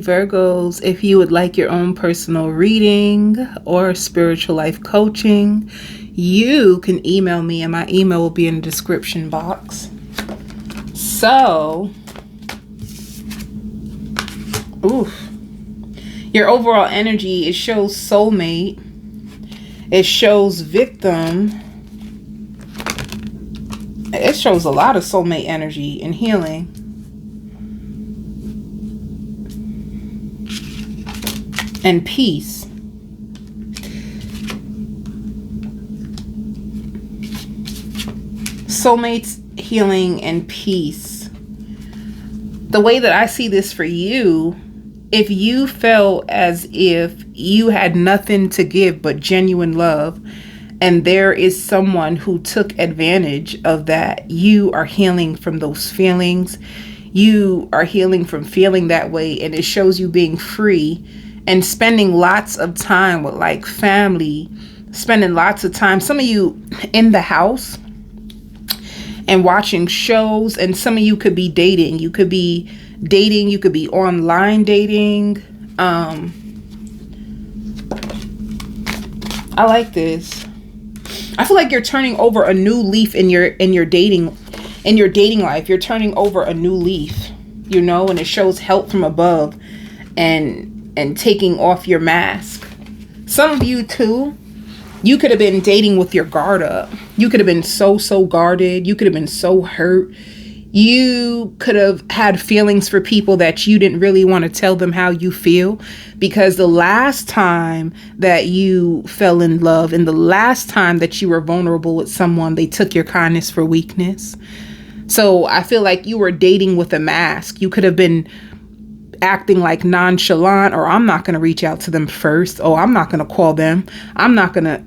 Virgos, if you would like your own personal reading or spiritual life coaching, you can email me and my email will be in the description box. So, your overall energy, it shows soulmate, it shows victim, it shows a lot of soulmate energy and healing. And peace. Soulmates, healing, and peace. The way that I see this for you, if you felt as if you had nothing to give but genuine love, and there is someone who took advantage of that, you are healing from those feelings. You are healing from feeling that way, and it shows you being free and spending lots of time with like family, spending lots of time, some of you in the house and watching shows, and some of you could be dating. You could be dating, you could be online dating. I like this. I feel like you're turning over a new leaf in your dating life. You're turning over a new leaf, you know, and it shows help from above and taking off your mask. Some of you too, you could have been dating with your guard up. You could have been so guarded. You could have been so hurt. You could have had feelings for people that you didn't really want to tell them how you feel, because the last time that you fell in love and the last time that you were vulnerable with someone, they took your kindness for weakness. So I feel like you were dating with a mask. You could have been acting like nonchalant, or I'm not going to reach out to them first. Oh, I'm not going to call them. I'm not going to,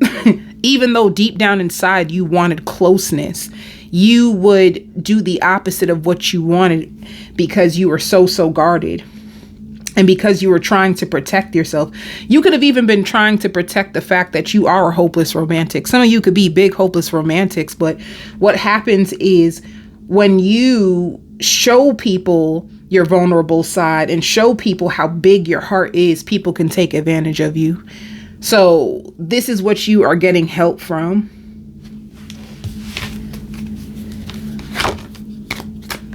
even though deep down inside you wanted closeness, you would do the opposite of what you wanted because you were so guarded. And because you were trying to protect yourself. You could have even been trying to protect the fact that you are a hopeless romantic. Some of you could be big hopeless romantics, but what happens is when you show people your vulnerable side and show people how big your heart is, people can take advantage of you. So this is what you are getting help from.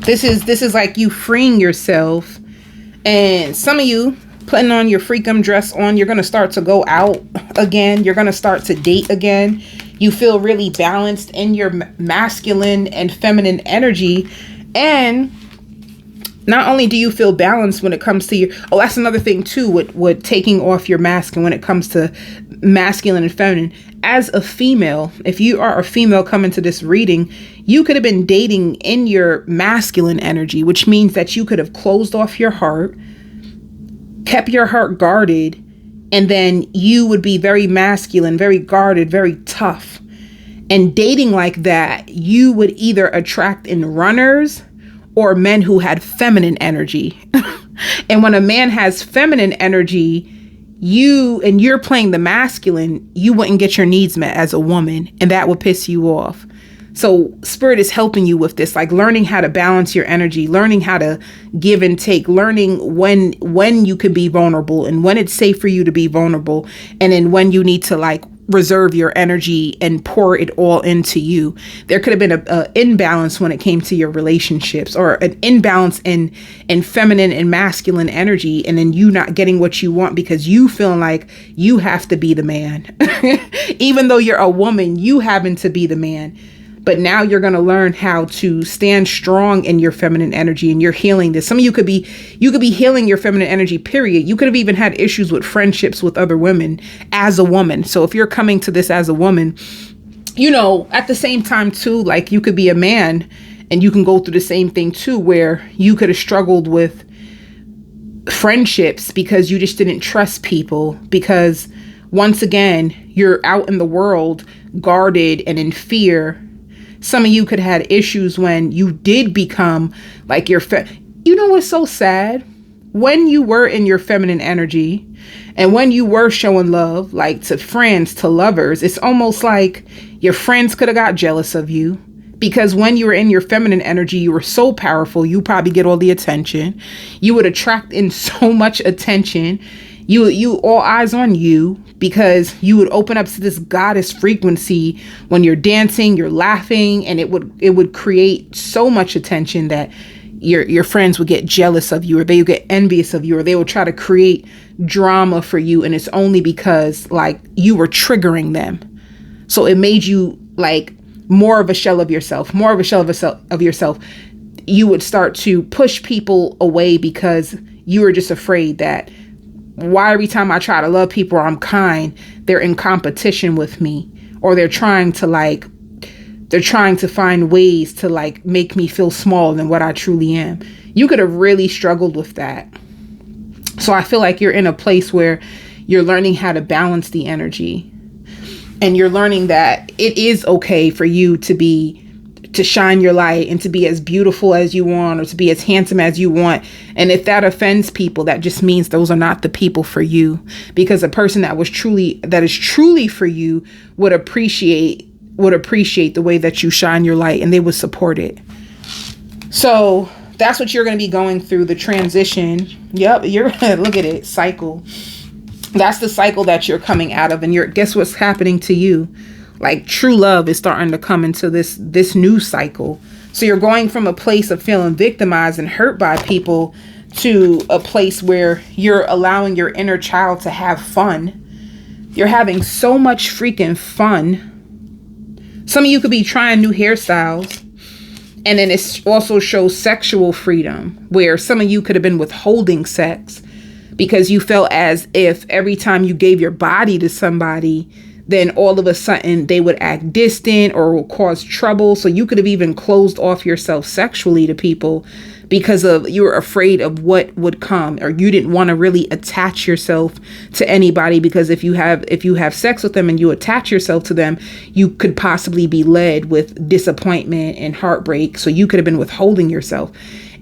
This is like you freeing yourself. And some of you putting on your freakum dress on, you're going to start to go out again. You're going to start to date again. You feel really balanced in your masculine and feminine energy. And not only do you feel balanced when it comes to your, that's another thing too, with taking off your mask, and when it comes to masculine and feminine. As a female, if you are a female coming to this reading, you could have been dating in your masculine energy, which means that you could have closed off your heart, kept your heart guarded, and then you would be very masculine, very guarded, very tough. And dating like that, you would either attract in runners or men who had feminine energy. And when a man has feminine energy, you're playing the masculine, you wouldn't get your needs met as a woman, and that would piss you off. So Spirit is helping you with this, like learning how to balance your energy, learning how to give and take, learning when you can be vulnerable and when it's safe for you to be vulnerable, and then when you need to like reserve your energy and pour it all into you. There could have been a imbalance when it came to your relationships, or an imbalance in feminine and masculine energy, and then you not getting what you want because you feeling like you have to be the man. Even though you're a woman, you happen to be the man. But now you're going to learn how to stand strong in your feminine energy, and you're healing this. Some of you could be healing your feminine energy, period. You could have even had issues with friendships with other women as a woman. So if you're coming to this as a woman, you know, at the same time too, like you could be a man and you can go through the same thing too, where you could have struggled with friendships because you just didn't trust people, because once again, you're out in the world guarded and in fear. Some of you could have had issues when you did become like you know what's so sad? When you were in your feminine energy and when you were showing love, like to friends, to lovers, it's almost like your friends could have got jealous of you. Because when you were in your feminine energy, you were so powerful. You probably get all the attention. You would attract in so much attention. You all eyes on you, because you would open up to this goddess frequency when you're dancing, you're laughing, and it would create so much attention that your friends would get jealous of you, or they would get envious of you, or they would try to create drama for you. And it's only because like you were triggering them. So it made you like more of a shell of yourself, of yourself. You would start to push people away because you were just afraid that why every time I try to love people or I'm kind, they're in competition with me, or they're trying to find ways to like make me feel smaller than what I truly am. You could have really struggled with that. So I feel like you're in a place where you're learning how to balance the energy, and you're learning that it is okay for you to shine your light and to be as beautiful as you want, or to be as handsome as you want. And if that offends people, that just means those are not the people for you, because a person that is truly for you would appreciate the way that you shine your light, and they would support it. So that's what you're going to be going through, the transition. Yep, you're going to look at it, cycle. That's the cycle that you're coming out of. And guess what's happening to you? Like true love is starting to come into this new cycle. So you're going from a place of feeling victimized and hurt by people to a place where you're allowing your inner child to have fun. You're having so much freaking fun. Some of you could be trying new hairstyles. And then it also shows sexual freedom, where some of you could have been withholding sex because you felt as if every time you gave your body to somebody, then all of a sudden they would act distant or will cause trouble. So you could have even closed off yourself sexually to people because you were afraid of what would come, or you didn't want to really attach yourself to anybody, because if you have sex with them and you attach yourself to them, you could possibly be led with disappointment and heartbreak. So you could have been withholding yourself.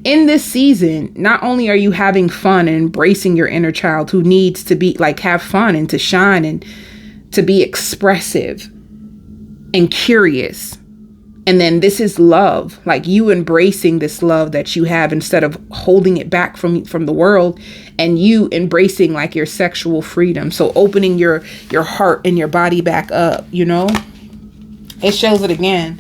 In this season, not only are you having fun and embracing your inner child who needs to be like have fun and to shine and to be expressive and curious. And then this is love, like you embracing this love that you have instead of holding it back from the world, and you embracing like your sexual freedom. So opening your heart and your body back up, it shows it again.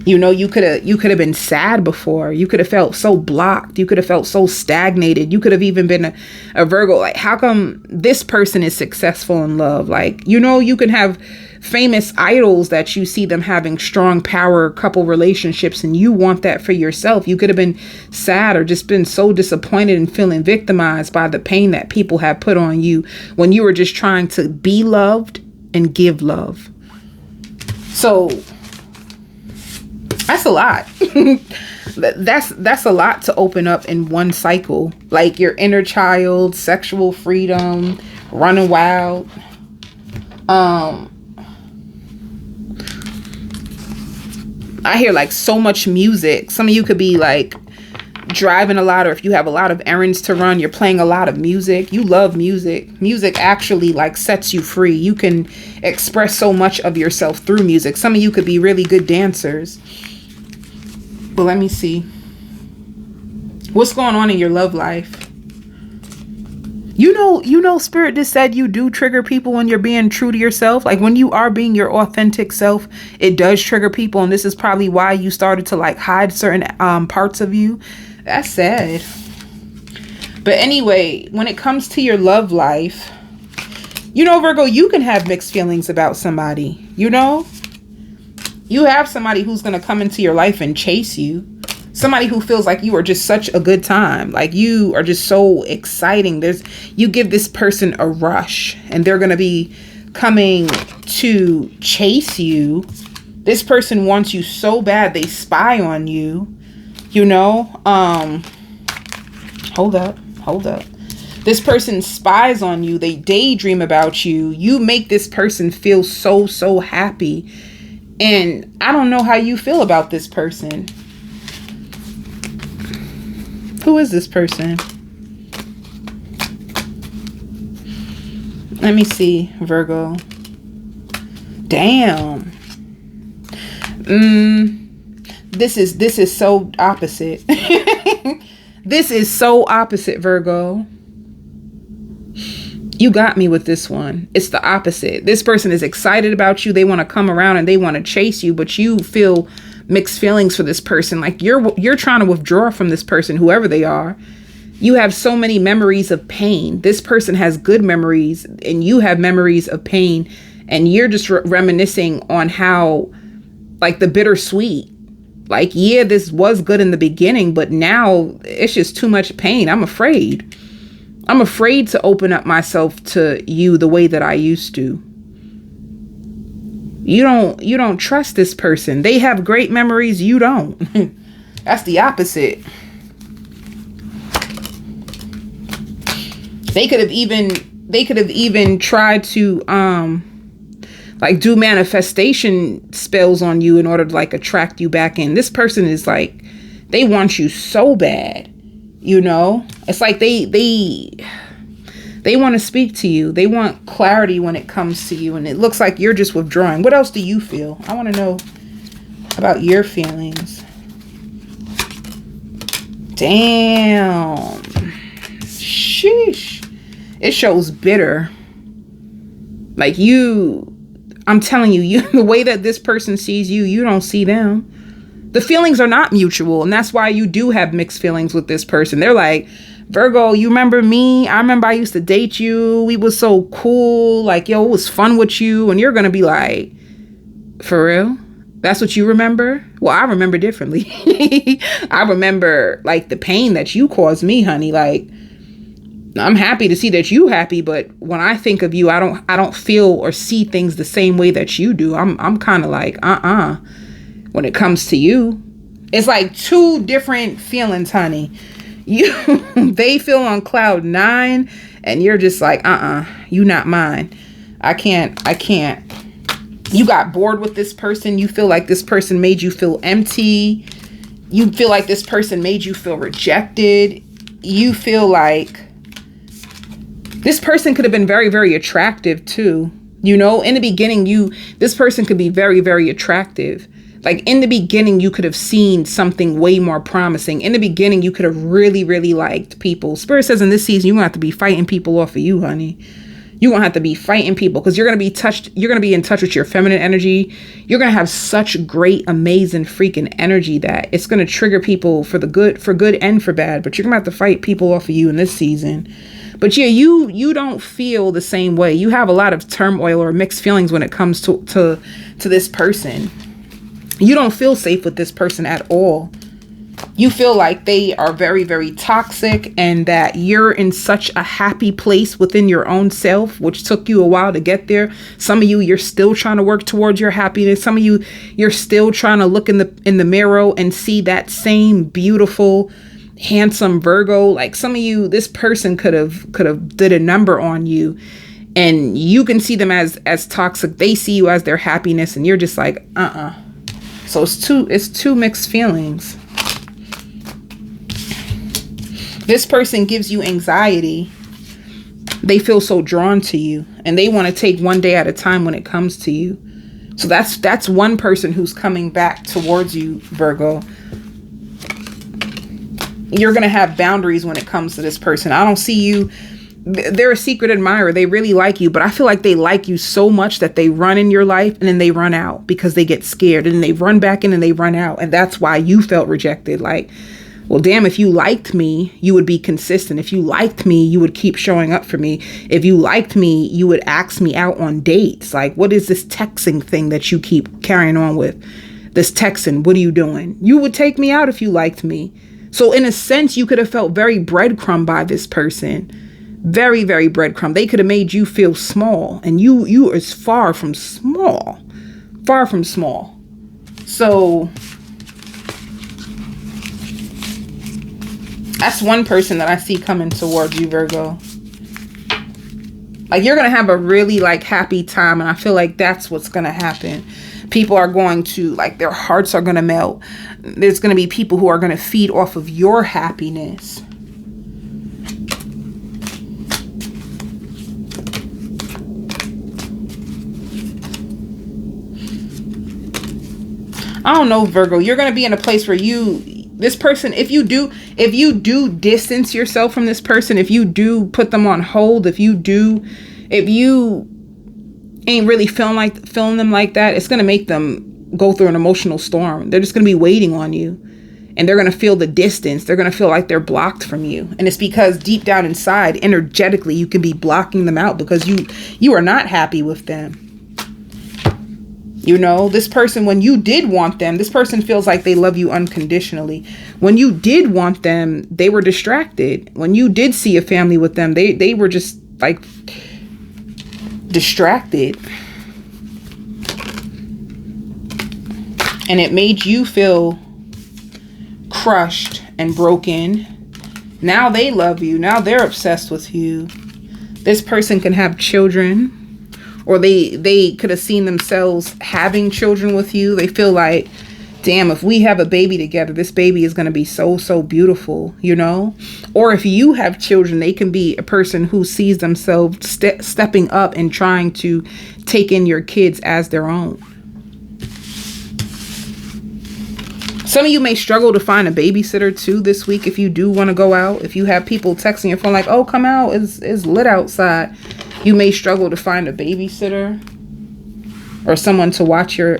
You could have been sad before. You could have felt so blocked. You could have felt so stagnated. You could have even been a Virgo. Like, how come this person is successful in love? Like, you can have famous idols that you see them having strong power couple relationships, and you want that for yourself. You could have been sad or just been so disappointed and feeling victimized by the pain that people have put on you when you were just trying to be loved and give love. So that's a lot. That's a lot to open up in one cycle. Like your inner child, sexual freedom, running wild. I hear like so much music. Some of you could be like driving a lot, or if you have a lot of errands to run, you're playing a lot of music. You love music. Music actually like sets you free. You can express so much of yourself through music. Some of you could be really good dancers. But let me see. What's going on in your love life? Spirit just said you do trigger people when you're being true to yourself. Like when you are being your authentic self, it does trigger people. And this is probably why you started to like hide certain parts of you. That's sad. But anyway, when it comes to your love life, Virgo, you can have mixed feelings about somebody. You have somebody who's going to come into your life and chase you. Somebody who feels like you are just such a good time. Like you are just so exciting. You give this person a rush, and they're going to be coming to chase you. This person wants you so bad. They spy on you, hold up. This person spies on you. They daydream about you. You make this person feel so, so happy. And I don't know how you feel about this person. Who is this person? Let me see, Virgo. Damn. This is so opposite. This is so opposite, Virgo. You got me with this one. It's the opposite. This person is excited about you. They want to come around and they want to chase you, but you feel mixed feelings for this person. Like you're trying to withdraw from this person, whoever they are. You have so many memories of pain. This person has good memories and you have memories of pain, and you're just reminiscing on how, like, the bittersweet. Like, yeah, this was good in the beginning, but now it's just too much pain. I'm afraid. I'm afraid to open up myself to you the way that I used to. You don't trust this person. They have great memories. You don't. That's the opposite. They could have even tried to like do manifestation spells on you in order to like attract you back in. This person is like, they want you so bad, you know? It's like they want to speak to you. They want clarity when it comes to you, and it looks like you're just withdrawing. What else do you feel? I want to know about your feelings. Damn. Sheesh. It shows bitter. Like I'm telling you, the way that this person sees you, you don't see them. The feelings are not mutual. And that's why you do have mixed feelings with this person. They're like, Virgo, you remember me? I remember I used to date you. We was so cool. Like, yo, it was fun with you. And you're going to be like, for real? That's what you remember? Well, I remember differently. I remember like the pain that you caused me, honey. Like, I'm happy to see that you happy, but when I think of you, I don't feel or see things the same way that you do. I'm kind of like, when it comes to you. It's like two different feelings, honey. They feel on cloud 9 and you're just like, you not mine. I can't. You got bored with this person. You feel like this person made you feel empty. You feel like this person made you feel rejected. You feel like this person could have been very, very attractive too. You know, in the beginning, this person could be very, very attractive. Like in the beginning, you could have seen something way more promising. In the beginning, you could have really, really liked people. Spirit says in this season, you're going to have to be fighting people off of you, honey. You're going to have to be fighting people because you're going to be touched. You're going to be in touch with your feminine energy. You're going to have such great, amazing freaking energy that it's going to trigger people for good and for bad. But you're going to have to fight people off of you in this season. But yeah, you don't feel the same way. You have a lot of turmoil or mixed feelings when it comes to this person. You don't feel safe with this person at all. You feel like they are very, very toxic and that you're in such a happy place within your own self, which took you a while to get there. Some of you, you're still trying to work towards your happiness. Some of you, you're still trying to look in the mirror and see that same beautiful, handsome Virgo. Like some of you, this person could have did a number on you, and you can see them as toxic. They see you as their happiness, and you're just like, So it's two mixed feelings. This person gives you anxiety. They feel so drawn to you, and they want to take one day at a time when it comes to you. So that's one person who's coming back towards you, Virgo. You're going to have boundaries when it comes to this person. I don't see you. They're a secret admirer. They really like you, but I feel like they like you so much that they run in your life and then they run out because they get scared, and then they run back in and they run out. And that's why you felt rejected. Like, well, damn, if you liked me, you would be consistent. If you liked me, you would keep showing up for me. If you liked me, you would ask me out on dates. Like, what is this texting thing that you keep carrying on with? This texting, what are you doing? You would take me out if you liked me. So in a sense, you could have felt very breadcrumb by this person. Very, very breadcrumb. They could have made you feel small, and you is far from small. Far from small. So that's one person that I see coming towards you, Virgo. Like, you're going to have a really like happy time, and I feel like that's what's going to happen. People are going to, like, their hearts are going to melt. There's going to be people who are going to feed off of your happiness. I don't know, Virgo, you're going to be in a place where this person, if you do distance yourself from this person, if you do put them on hold, if you ain't really feeling them like that, it's going to make them go through an emotional storm. They're just going to be waiting on you, and they're going to feel the distance. They're going to feel like they're blocked from you. And it's because deep down inside, energetically, you can be blocking them out because you are not happy with them. You know, this person, when you did want them, this person feels like they love you unconditionally. When you did want them, they were distracted. When you did see a family with them, they were just like distracted. And it made you feel crushed and broken. Now they love you. Now they're obsessed with you. This person can have children, or they could have seen themselves having children with you. They feel like, damn, if we have a baby together, this baby is going to be so, so beautiful, you know? Or if you have children, they can be a person who sees themselves stepping up and trying to take in your kids as their own. Some of you may struggle to find a babysitter too this week if you do want to go out. If you have people texting your phone like, oh, come out, it's lit outside. You may struggle to find a babysitter or someone to watch your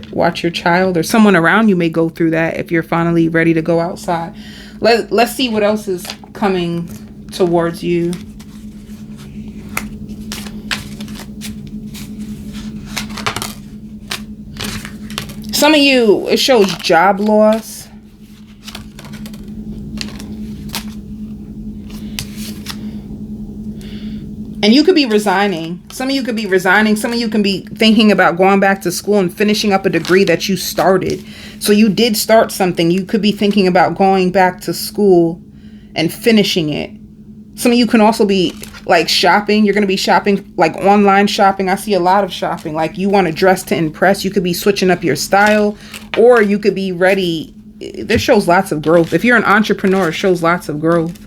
child, or someone around you may go through that if you're finally ready to go outside. Let's see what else is coming towards you. Some of you, it shows job loss. And you could be resigning. Some of you could be resigning. Some of you can be thinking about going back to school and finishing up a degree that you started. So you did start something. You could be thinking about going back to school and finishing it. Some of you can also be like shopping. You're going to be shopping, like online shopping. I see a lot of shopping. Like you want to dress to impress. You could be switching up your style, or you could be ready. This shows lots of growth. If you're an entrepreneur, it shows lots of growth.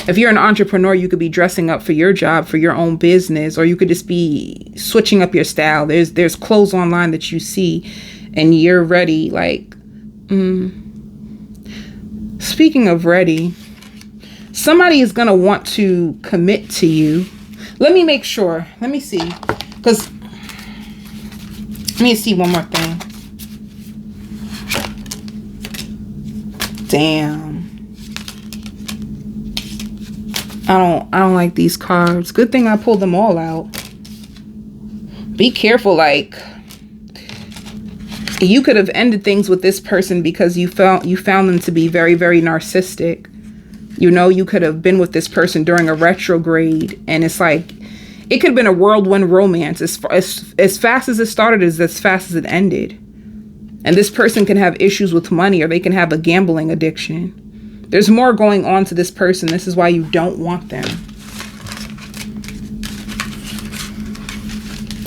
If you're an entrepreneur, you could be dressing up for your job, for your own business, or you could just be switching up your style. There's clothes online that you see and you're ready. Like, speaking of ready, somebody is going to want to commit to you. Let me make sure. Let me see. Because, let me see one more thing. Damn. I don't like these cards. Good thing I pulled them all out. Be careful. Like, you could have ended things with this person because you found them to be very, very narcissistic. You know, you could have been with this person during a retrograde, and it's like, it could have been a whirlwind romance. As fast as it started is as fast as it ended. And this person can have issues with money, or they can have a gambling addiction. There's more going on to this person. This is why you don't want them.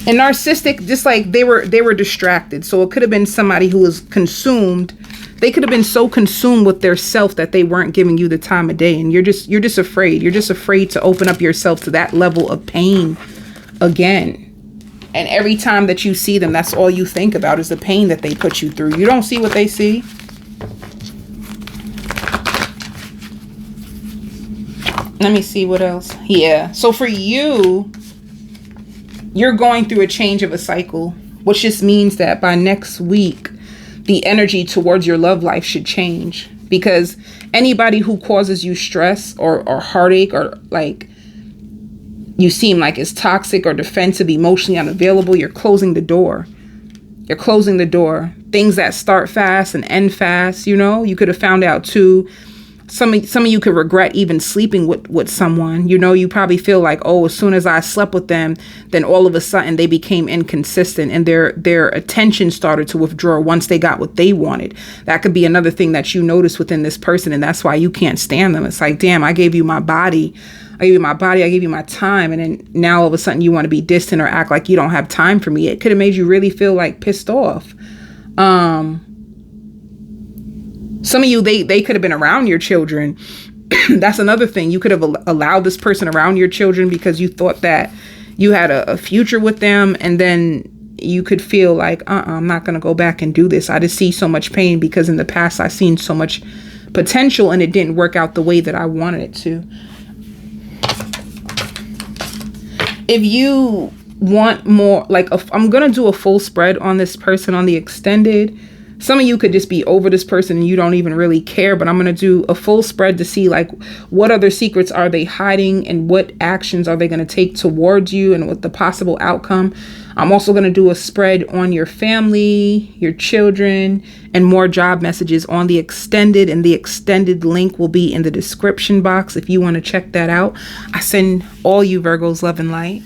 And narcissistic, just like they were distracted. So it could have been somebody who was consumed. They could have been so consumed with their self that they weren't giving you the time of day. And you're just afraid. You're just afraid to open up yourself to that level of pain again. And every time that you see them, that's all you think about is the pain that they put you through. You don't see what they see. Let me see what else. Yeah. So for you, you're going through a change of a cycle, which just means that by next week, the energy towards your love life should change. Because anybody who causes you stress or heartache, or like you seem like it's toxic or defensive, emotionally unavailable, you're closing the door. You're closing the door. Things that start fast and end fast, you know, you could have found out too. Some of you could regret even sleeping with someone. You know, you probably feel like, oh, as soon as I slept with them, then all of a sudden they became inconsistent and their attention started to withdraw once they got what they wanted. That could be another thing that you notice within this person, and that's why you can't stand them. It's like, damn, I gave you my body. I gave you my time, and then now all of a sudden you want to be distant or act like you don't have time for me. It could have made you really feel like pissed off. Some of you, they could have been around your children. That's another thing. You could have allowed this person around your children because you thought that you had a future with them. And then you could feel like, I'm not going to go back and do this. I just see so much pain because in the past I seen so much potential and it didn't work out the way that I wanted it to. If you want more, like, I'm going to do a full spread on this person on the extended. Some of you could just be over this person and you don't even really care, but I'm going to do a full spread to see like what other secrets are they hiding and what actions are they going to take towards you and what the possible outcome. I'm also going to do a spread on your family, your children, and more job messages on the extended, and the extended link will be in the description box if you want to check that out. I send all you Virgos love and light.